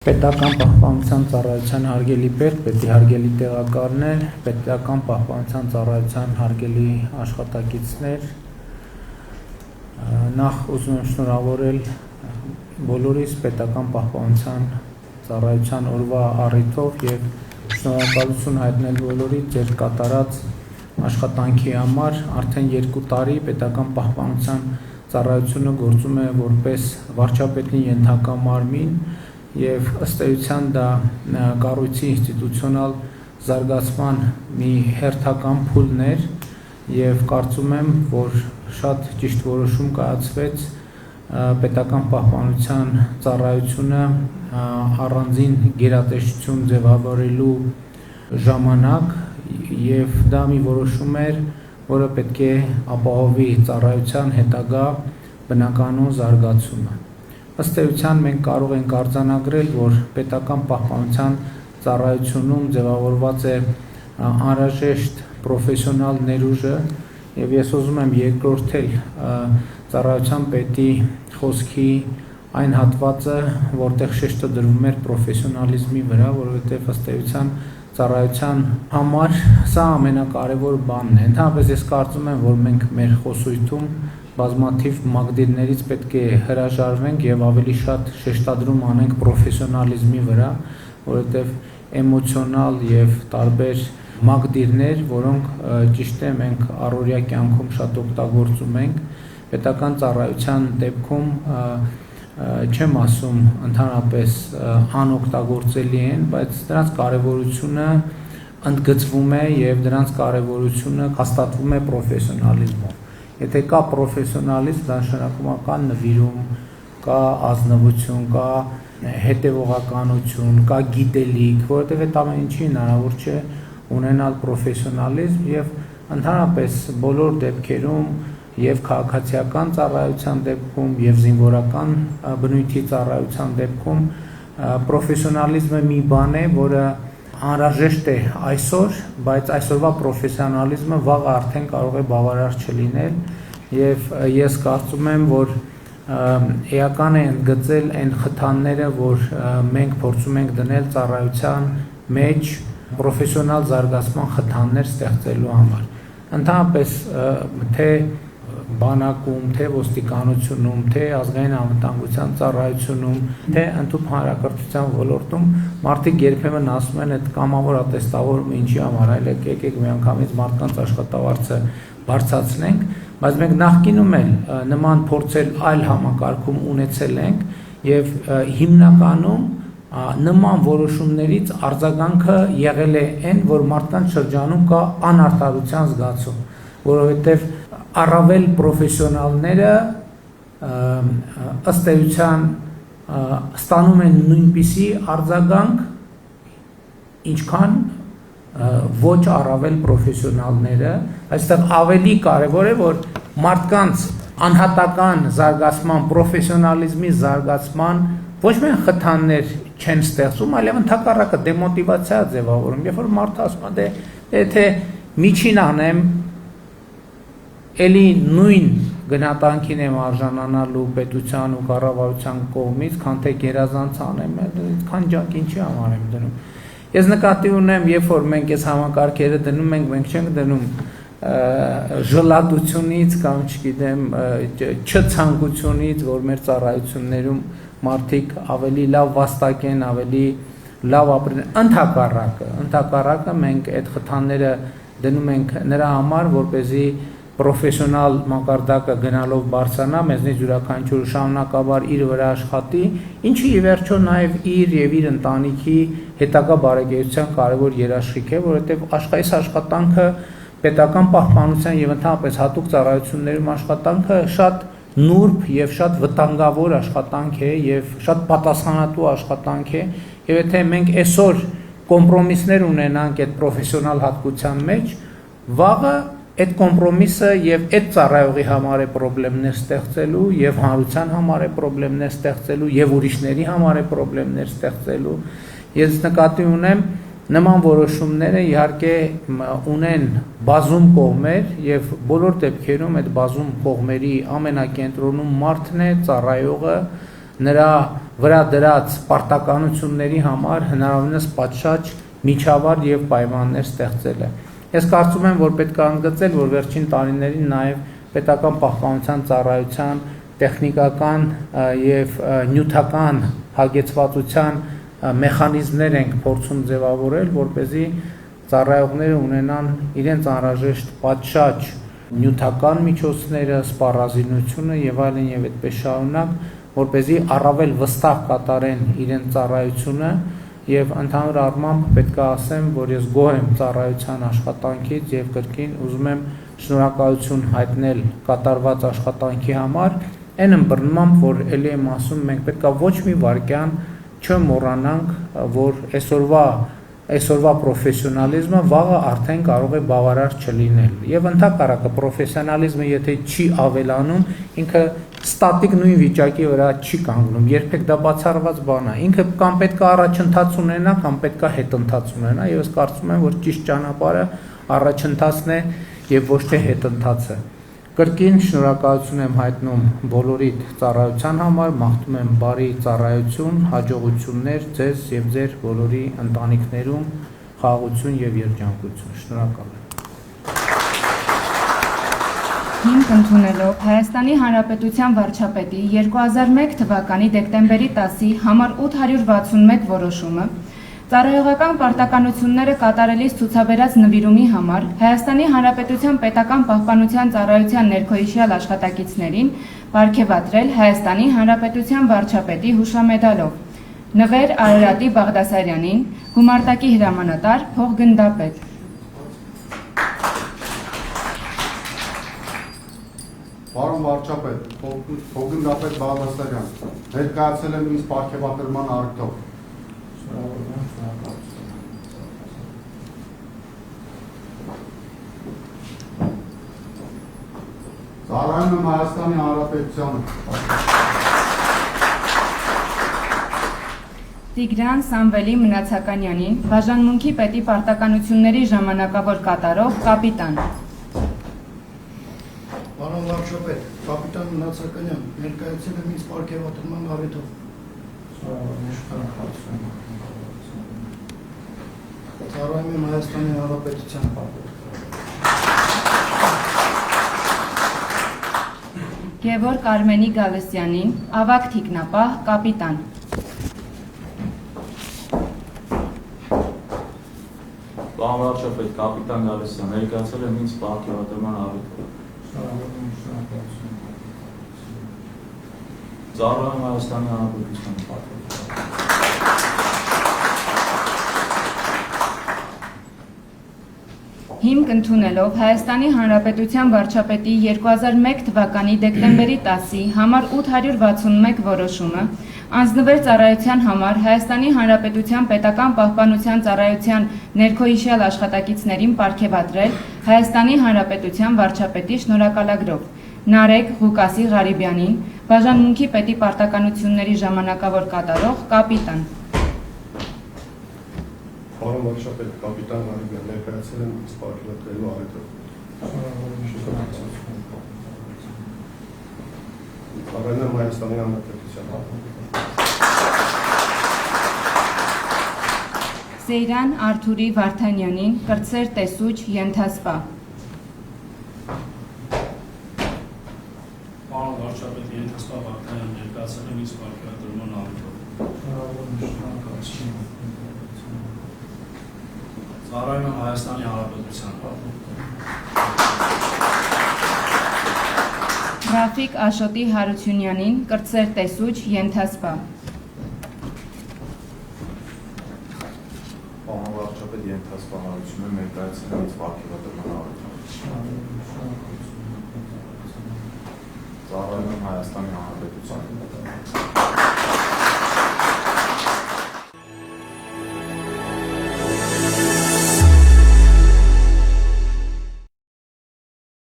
Պետական պահպանության ծառայության հարգելի պետ, հարգելի տեղակալներ, պետական պահպանության ծառայության հարգելի աշխատակիցներ, նախ ուզում եմ շնորհավորել բոլորիս պետական պահպանության ծառայության օրվա առիթով եւ շնորհակալություն հայտնել բոլորիդ ձեր կատարած աշխատանքի համար։ Արդեն 2 տարի պետական պահպանության ծառայությունը գործում է որպես վարչապետի ենթակա մարմին եւ ըստ էության դա կառույցի ինստիտուցիոնալ զարգացման մի հերթական փուլն էր եւ կարծում եմ, որ շատ ճիշտ որոշում կայացվեց պետական պահպանության ծառայությունը առանձին գերատեսչություն ձևավորելու ժամանակ եւ դա մի որոշում էր, որը պետք է ապահովի ծառայության հետագա բնականոն զարգացումը։ Ըստ էության մենք կարող ենք արձանագրել, որ պետական պահպանության ծառայությունում ձևավորված է անհրաժեշտ պրոֆեսիոնալ ներուժը եւ ես ուզում եմ երկրորդել ծառայության պետի խոսքի այն հատվածը, որտեղ շեշտը դրվում էր պրոֆեսիոնալիզմի վրա, որովհետեւ ըստ էության ծառայության համար սա ամենակարևոր բանն է։ Ընդհանրապես ես կարծում եմ, որ մենք մեր խոսույթում բազմաթիվ մակդիրներից պետք է հրաժարվենք եւ ավելի շատ շեշտադրում անենք պրոֆեսիոնալիզմի վրա, որովհետեւ էմոցիոնալ եւ տարբեր մակդիրներ, որոնք ճիշտ է մենք առօրյա կյանքում շատ օգտագործում ենք, պետական ծառայության դեպքում չեմ ասում ընդհանրապես անօգտագործելի են, բայց դրանց կարևորությունը ընդգծվում է եւ դրանց կարևորությունը հաստատվում է պրոֆեսիոնալիզմով։ Եթե կա պրոֆեսիոնալիզմ, դա նշանակում է կա նվիրում, կա ազնվություն, կա հետևողականություն, կա գիտելիք, որովհետև այդ ամեն ինչի հնարավոր չէ ունենալ պրոֆեսիոնալիզմ եւ ընդհանրապես բոլոր դեպքերում եւ քաղաքացիական ծառայության դեպքում եւ զինվորական բնույթի ծառայության դեպքում պրոֆեսիոնալիզմը մի բան է, որը անհրաժեշտ է այսօր, բայց այսօրվա պրոֆեսիոնալիզմը վաղը արդեն կարող է բավարար չլինել եւ ես կարծում եմ, որ էական է ընդգծել այն խթանները, որ մենք փորձում ենք դնել ծառայության մեջ պրոֆեսիոնալ զարգացման խթաններ ստեղծելու համար։ Ընդհանրապես թե բանակում, թե ոստիկանությունում, թե ազգային անվտանգության ծառայությունում, թե ընդհանուր հանրակրթության ոլորտում մարդիկ երբեմն ասում են այդ կամավոր ատեստավորումը ինչի համար, այլ եկեք միանգամից մարդկանց աշխատավարձը բարձրացնենք, բայց մենք նախկինում էլ նման փորձեր այլ համակարգում ունեցել ենք եւ հիմնականում նման որոշումներից արձագանքը եղել է այն, որ մարդկանց շրջանում կա անարդարության զգացում, որովհետեւ առավել պրոֆեսիոնալները ըստ էության ստանում են նույնպիսի արձագանք, ինչքան ոչ առավել պրոֆեսիոնալները, այստեղ ավելի կարևոր է, որ մարդկանց անհատական զարգացման, պրոֆեսիոնալիզմի զարգացման ոչ միայն խթաններ չեն ստեղծում, այլև ընդհակառակը դեմոտիվացիա ձևավորում, երբ որ մարդը ասում է, եթե միջին անեմ, էլի նույն գնահատանքին եմ արժանանալու պետության ու կառավարության կողմից, քան թե գերազանց անեմ, այդքան ջանք ինչի համար եմ դնում։ Ես նկատի ունեմ, երբ որ մենք այս համակարգերը դնում ենք, մենք չենք դնում ժլատությունից կամ չգիտեմ, չցանկությունից, որ մեր ծառայություններում մարդիկ ավելի լավ վաստակեն, ավելի լավ ապրեն, ընդհակառակը մենք այդ խթանները դնում ենք նրա համար, որպեսզի պրոֆեսիոնալ մակարդակը գնալով բարձրանա, մեզնից յուրաքանչյուրը շարունակաբար իր վրա աշխատի, ինչը ի վերջո նաև իր եւ իր ընտանիքի հետագա բարեկեցության կարևոր երաշխիք է, որովհետեւ այս աշխատանքը պետական պահպանության եւ ընդհանրապես հատուկ ծառայություններում աշխատանքը շատ նուրբ եւ շատ վտանգավոր աշխատանք է եւ շատ պատասխանատու աշխատանք է, եւ եթե մենք այսօր կոմպրոմիսներ ունենանք այդ պրոֆեսիոնալ հատկության մեջ, վաղը այդ կոմպրոմիսը եւ այդ ծառայողի համար է խնդիրներ ստեղծելու եւ հանրության համար է խնդիրներ ստեղծելու եւ ուրիշների համար է խնդիրներ ստեղծելու։ Ես նկատի ունեմ նման որոշումները իհարկե ունեն բազում կողմեր եւ բոլոր դեպքերում այդ բազում կողմերի ամենակենտրոնում մարդն է, ծառայողը, նրա վրա դրած պարտականությունների համար հնարավորինս պատշաճ միջավայր եւ պայմաններ ստեղծելը։ Ես կարծում եմ, որ պետք է ընդգծել, որ վերջին տարիներին նաեւ պետական պահպանության ծառայության տեխնիկական եւ նյութական հագեցվածության մեխանիզմներ ենք փորձում ձևավորել, որպեսզի ծառայողները ունենան իրենց անհրաժեշտ պատշաճ նյութական միջոցները, սպառազինությունը եւ այլն եւ այդպես շարունակ, որպեսզի առավել վստահ կատարեն իրենց ծառայությունը եւ ընդհանուր առմամբ պետք է ասեմ, որ ես գոհ եմ ծառայության աշխատանքից եւ կրկին ուզում եմ շնորհակալություն հայտնել կատարված աշխատանքի համար, այն ըմբռնմամբ, որ ելի եմ ասում, մենք պետք է ոչ մի վարքյան չմոռանանք, որ այսօրվա պրոֆեսիոնալիզմը վաղը արդեն կարող է բավարար չլինել եւ ընդհակառակը պրոֆեսիոնալիզմը եթե չի ավելանում, ինքը ստատիկ նույն վիճակի վրա չի կանգնում, երբեք դա բացառված բան է, ինքը կամ պետք է առաջընթաց ունենա, կամ պետք է հետընթաց ունենա եւ ես կարծում եմ, որ ճիշտ ճանապարհը առաջընթացն է եւ ոչ թե հետընթացը։ Կրկին շնորհակալություն եմ հայտնում բոլորիդ ծառայության համար, մաղթում եմ բարի ծառայություն, հաջողություններ ձեզ եւ ձեր բոլորի ընտանիքներում, խաղաղություն եւ երջանկություն։ Շնորհակալ եմ։ Հիմք ընդունելով Հայաստանի Հանրապետության վարչապետի 2001 թվականի դեկտեմբերի 10-ի համար 861 որոշումը ծառայողական պարտականությունները կատարելիս ցուցաբերած նվիրումի համար Հայաստանի Հանրապետության պետական պահպանության ծառայության ներքոհիշյալ աշխատակիցներին պարգևատրել Հայաստանի Հանրապետության վարչապետի հուշամեդալով, Նվեր Արարատի Բաղդասարյանին, գումարտակի հրամանատար, փոխգնդապետ։ Պարոն վարչապետ, փոխգնդապետ Բաղդասարյան, ներկայացել եմ ինձ պարգևատրման առիթով։ Ծառայում եմ Հայաստանի Հանրապետությանը։ Տիգրան Սամվելի Մնացականյանին, բաժանմունքի պետի պարտականությունների ժամանակավոր կատարող, կապիտան։ Պարոն վարչապետ, կապիտան Մնացականյան, ներկայացել եմ ինձ պարգևատրման առիթով։ Ծառայում եմ Հայաստանի Հանրապետությանը։ Գևորգ Արմենի Գալստյանին, ավագ թիկնապահ, կապիտան։ Պարոն վարչապետ, կապիտան Գալստյան, ներկայացել եմ ինձ պարգևատրման առիթով։ Ծառայում եմ Հայաստանի Հանրապետությանը։ Հիմք ընդունելով Հայաստանի Հանրապետության վարչապետի 2001 թվականի դեկտեմբերի 10-ի համար 861 որոշումը, անձնվեր ծառայության համար Հայաստանի Հանրապետության պետական պահպանության ծառայության ներքոհիշյալ աշխատակիցներին պարգևատրել Հայաստանի Հանրապետության վարչապետի շնորհակալագրով, Նարեկ Ղուկասի Ղարիբյանին, բաժանմունքի պետի պարտականությունների ժամանակավոր կատարող, կապիտան։ Պարոն վարչապետ, կապիտան Ղարիբյան, ներկայացել եմ ինձ պարգևատրելու առիթով։ Ծառայում եմ Հայաստանի Հանրապետությանը։ Սեյրան Արթուրի Վարդանյանին, կրտսեր տեսուչ, ենթասպա։ Պարոն վարչապետ, ենթասպա Վարդանյան, ներկայացել եմ ինձ պարգևատրման առիթով։ Ծառայում եմ Հայաստանի Հանրապետությանը։ Ռաֆիկ Աշոտի Հարությունյանին, կրտսեր տեսուչ, ենթասպա։ Պարոն վարչապետ, ենթասպանություն եմ ներկայացել եմ ինձ պարգևատրման առիթով։ Ծառայում եմ Հայաստանի Հանրապետությանը։